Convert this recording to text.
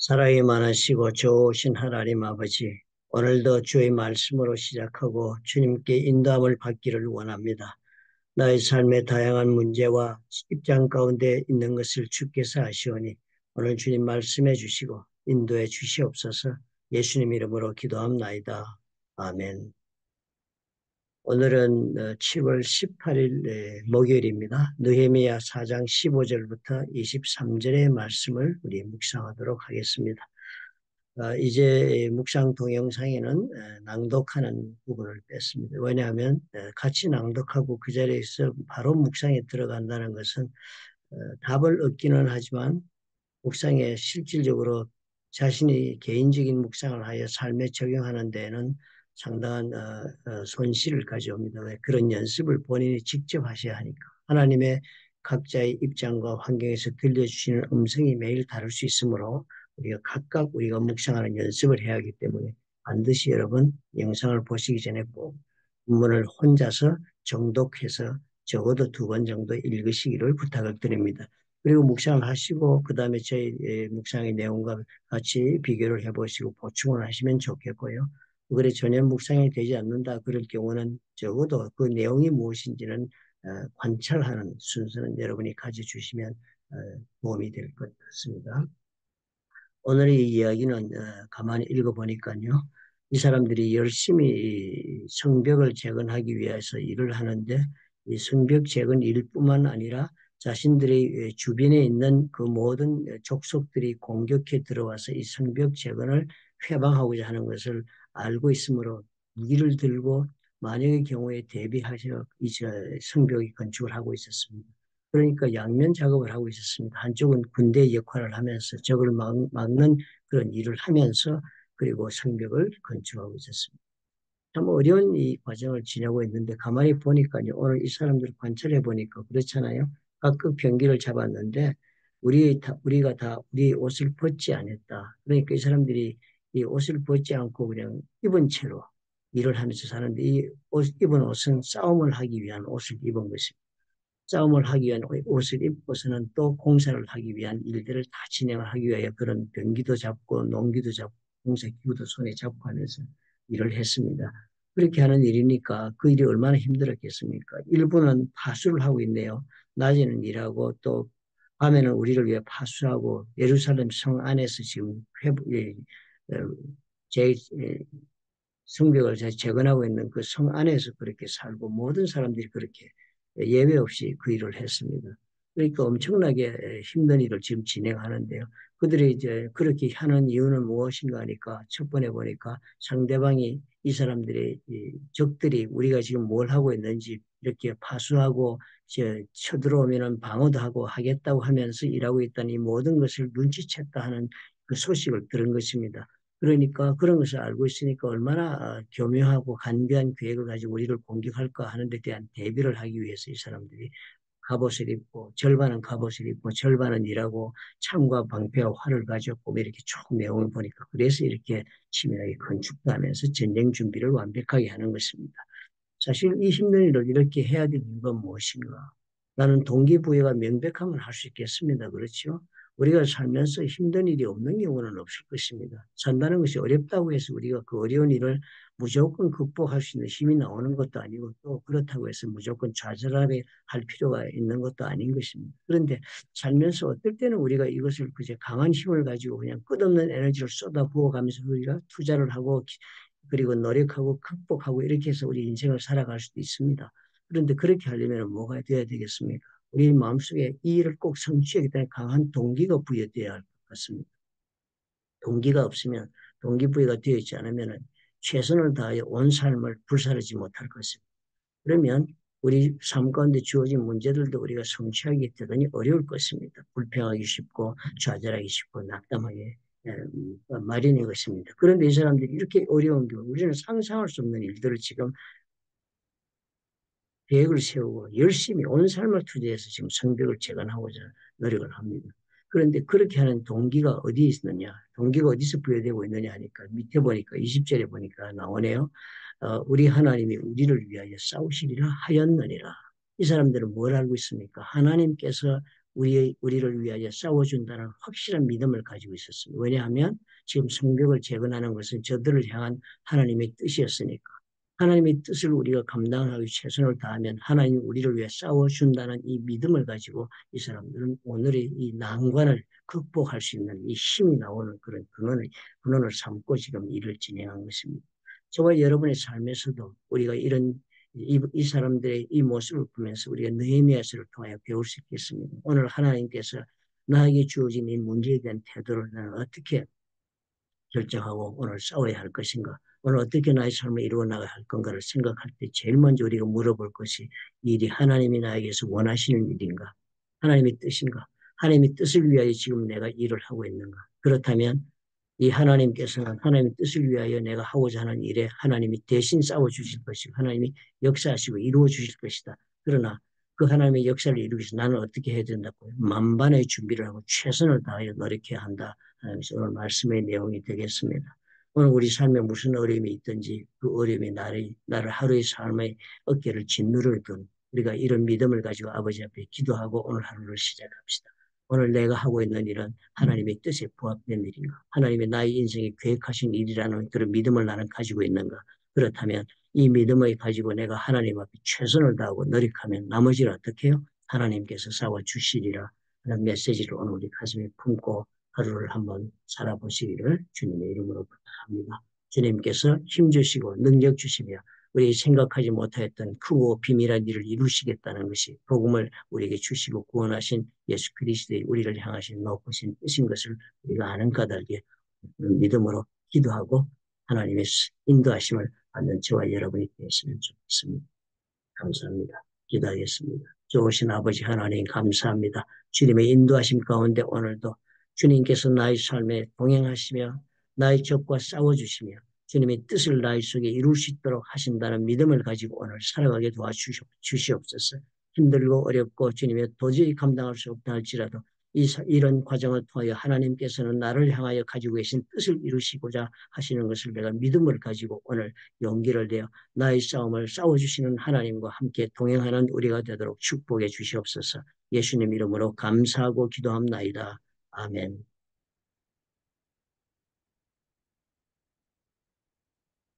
사랑이 많으시고 좋으신 하나님 아버지, 오늘도 주의 말씀으로 시작하고 주님께 인도함을 받기를 원합니다. 나의 삶의 다양한 문제와 입장 가운데 있는 것을 주께서 아시오니 오늘 주님 말씀해 주시고 인도해 주시옵소서. 예수님 이름으로 기도합나이다. 아멘. 오늘은 7월 18일 목요일입니다. 느헤미야 4장 15절부터 23절의 말씀을 우리 묵상하도록 하겠습니다. 이제 묵상 동영상에는 낭독하는 부분을 뺐습니다. 왜냐하면 같이 낭독하고 그 자리에서 바로 묵상에 들어간다는 것은 답을 얻기는 하지만 묵상에 실질적으로 자신이 개인적인 묵상을 하여 삶에 적용하는 데에는 상당한 손실을 가져옵니다. 왜? 그런 연습을 본인이 직접 하셔야 하니까. 하나님의 각자의 입장과 환경에서 들려주시는 음성이 매일 다를 수 있으므로 우리가 각각 우리가 묵상하는 연습을 해야 하기 때문에 반드시 여러분 영상을 보시기 전에 꼭 본문을 혼자서 정독해서 적어도 2번 정도 읽으시기를 부탁을 드립니다. 그리고 묵상을 하시고 그 다음에 저희 묵상의 내용과 같이 비교를 해보시고 보충을 하시면 좋겠고요. 그래 전혀 묵상이 되지 않는다 그럴 경우는 적어도 그 내용이 무엇인지는 관찰하는 순서는 여러분이 가져주시면 도움이 될 것 같습니다. 오늘의 이야기는 가만히 읽어보니까요. 이 사람들이 열심히 성벽을 재건하기 위해서 일을 하는데 이 성벽 재건 일뿐만 아니라 자신들의 주변에 있는 그 모든 족속들이 공격해 들어와서 이 성벽 재건을 회방하고자 하는 것을 알고 있으므로 무기를 들고 만약의 경우에 대비하셔 이 성벽이 건축을 하고 있었습니다. 그러니까 양면 작업을 하고 있었습니다. 한쪽은 군대 역할을 하면서 적을 막는 그런 일을 하면서 그리고 성벽을 건축하고 있었습니다. 참 어려운 이 과정을 지내고 있는데 가만히 보니까요. 오늘 이 사람들을 관찰해 보니까 그렇잖아요. 각각 병기를 잡았는데 우리가 다 우리 옷을 벗지 않았다. 그러니까 이 사람들이 이 옷을 벗지 않고 그냥 입은 채로 일을 하면서 사는데 이 입은 옷은 싸움을 하기 위한 옷을 입은 것입니다. 싸움을 하기 위한 옷을 입고서는 또 공사를 하기 위한 일들을 다 진행을 하기 위하여 그런 병기도 잡고 농기도 잡고 공사기구도 손에 잡고 하면서 일을 했습니다. 그렇게 하는 일이니까 그 일이 얼마나 힘들었겠습니까? 일부는 파수를 하고 있네요. 낮에는 일하고 또 밤에는 우리를 위해 파수하고 예루살렘 성 안에서 지금 제 성벽을 재건하고 있는 그 성 안에서 그렇게 살고 모든 사람들이 그렇게 예외 없이 그 일을 했습니다. 그러니까 엄청나게 힘든 일을 지금 진행하는데요. 그들이 이제 그렇게 하는 이유는 무엇인가 하니까 첫 번에 보니까 상대방이 이 사람들의 이 적들이 우리가 지금 뭘 하고 있는지 이렇게 파수하고 쳐들어오면은 방어도 하고 하겠다고 하면서 일하고 있다니 모든 것을 눈치챘다 하는 그 소식을 들은 것입니다. 그러니까 그런 것을 알고 있으니까 얼마나 교묘하고 간교한 계획을 가지고 우리를 공격할까 하는 데 대한 대비를 하기 위해서 이 사람들이 갑옷을 입고 절반은 갑옷을 입고 절반은 일하고 창과 방패와 활을 가졌고 이렇게 쭉 내용을 보니까 그래서 이렇게 치밀하게 건축도 하면서 전쟁 준비를 완벽하게 하는 것입니다. 사실 이 힘든 일을 이렇게 해야 될 이유가 무엇인가? 나는 동기부여가 명백하면 할 수 있겠습니다. 그렇죠? 우리가 살면서 힘든 일이 없는 경우는 없을 것입니다. 산다는 것이 어렵다고 해서 우리가 그 어려운 일을 무조건 극복할 수 있는 힘이 나오는 것도 아니고 또 그렇다고 해서 무조건 좌절하게 할 필요가 있는 것도 아닌 것입니다. 그런데 살면서 어떨 때는 우리가 이것을 그저 강한 힘을 가지고 그냥 끝없는 에너지를 쏟아부어가면서 우리가 투자를 하고 그리고 노력하고 극복하고 이렇게 해서 우리 인생을 살아갈 수도 있습니다. 그런데 그렇게 하려면 뭐가 돼야 되겠습니까? 우리 마음속에 이 일을 꼭 성취하기 때문에 강한 동기가 부여되어야 할 것 같습니다. 동기가 없으면 동기부여가 되어 있지 않으면 최선을 다하여 온 삶을 불사르지 못할 것입니다. 그러면 우리 삶 가운데 주어진 문제들도 우리가 성취하기 대단히 어려울 것입니다. 불평하기 쉽고 좌절하기 쉽고 낙담하기 마련인 것입니다. 그런데 이 사람들이 이렇게 어려운 경우 우리는 상상할 수 없는 일들을 지금 계획을 세우고 열심히 온 삶을 투자해서 지금 성벽을 재건하고자 노력을 합니다. 그런데 그렇게 하는 동기가 어디에 있느냐? 동기가 어디서 부여되고 있느냐 하니까 밑에 보니까 20절에 보니까 나오네요. 우리 하나님이 우리를 위하여 싸우시리라 하였느니라. 이 사람들은 뭘 알고 있습니까? 하나님께서 우리를 위하여 싸워준다는 확실한 믿음을 가지고 있었습니다. 왜냐하면 지금 성벽을 재건하는 것은 저들을 향한 하나님의 뜻이었으니까. 하나님의 뜻을 우리가 감당하기 최선을 다하면 하나님이 우리를 위해 싸워준다는 이 믿음을 가지고 이 사람들은 오늘의 이 난관을 극복할 수 있는 이 힘이 나오는 그런 근원을 삼고 지금 일을 진행한 것입니다. 저와 여러분의 삶에서도 우리가 이 사람들의 이 모습을 보면서 우리가 느헤미야서를 통하여 배울 수 있겠습니다. 오늘 하나님께서 나에게 주어진 이 문제에 대한 태도를 나는 어떻게 결정하고 오늘 싸워야 할 것인가, 오늘 어떻게 나의 삶을 이루어 나가야 할 건가를 생각할 때 제일 먼저 우리가 물어볼 것이 이 일이 하나님이 나에게서 원하시는 일인가, 하나님의 뜻인가, 하나님의 뜻을 위하여 지금 내가 일을 하고 있는가. 그렇다면 이 하나님께서는 하나님의 뜻을 위하여 내가 하고자 하는 일에 하나님이 대신 싸워주실 것이고 하나님이 역사하시고 이루어 주실 것이다. 그러나 그 하나님의 역사를 이루기 위해서 나는 어떻게 해야 된다고 만반의 준비를 하고 최선을 다하여 노력해야 한다. 하나님께서 오늘 말씀의 내용이 되겠습니다. 오늘 우리 삶에 무슨 어려움이 있든지 그 어려움이 나를 하루의 삶의 어깨를 짓누르든 우리가 이런 믿음을 가지고 아버지 앞에 기도하고 오늘 하루를 시작합시다. 오늘 내가 하고 있는 일은 하나님의 뜻에 부합된 일인가? 하나님의 나의 인생에 계획하신 일이라는 그런 믿음을 나는 가지고 있는가? 그렇다면 이 믿음을 가지고 내가 하나님 앞에 최선을 다하고 노력하면 나머지를 어떻게 해요? 하나님께서 싸워주시리라 하는 메시지를 오늘 우리 가슴에 품고 하루를 한번 살아보시기를 주님의 이름으로 부탁합니다. 주님께서 힘주시고 능력 주시며 우리 생각하지 못하였던 크고 비밀한 일을 이루시겠다는 것이 복음을 우리에게 주시고 구원하신 예수 그리스도의 우리를 향하신 높으신 뜻인 것을 우리가 아는 까닭에 믿음으로 기도하고 하나님의 인도하심을 받는 저와 여러분이 되시면 좋겠습니다. 감사합니다. 기도하겠습니다. 좋으신 아버지 하나님 감사합니다. 주님의 인도하심 가운데 오늘도 주님께서 나의 삶에 동행하시며 나의 적과 싸워주시며 주님의 뜻을 나의 속에 이룰 수 있도록 하신다는 믿음을 가지고 오늘 살아가게 도와주시옵소서. 힘들고 어렵고 주님의 도저히 감당할 수 없다 할지라도 이런 과정을 통하여 하나님께서는 나를 향하여 가지고 계신 뜻을 이루시고자 하시는 것을 내가 믿음을 가지고 오늘 용기를 내어 나의 싸움을 싸워주시는 하나님과 함께 동행하는 우리가 되도록 축복해 주시옵소서. 예수님 이름으로 감사하고 기도합나이다. 아멘.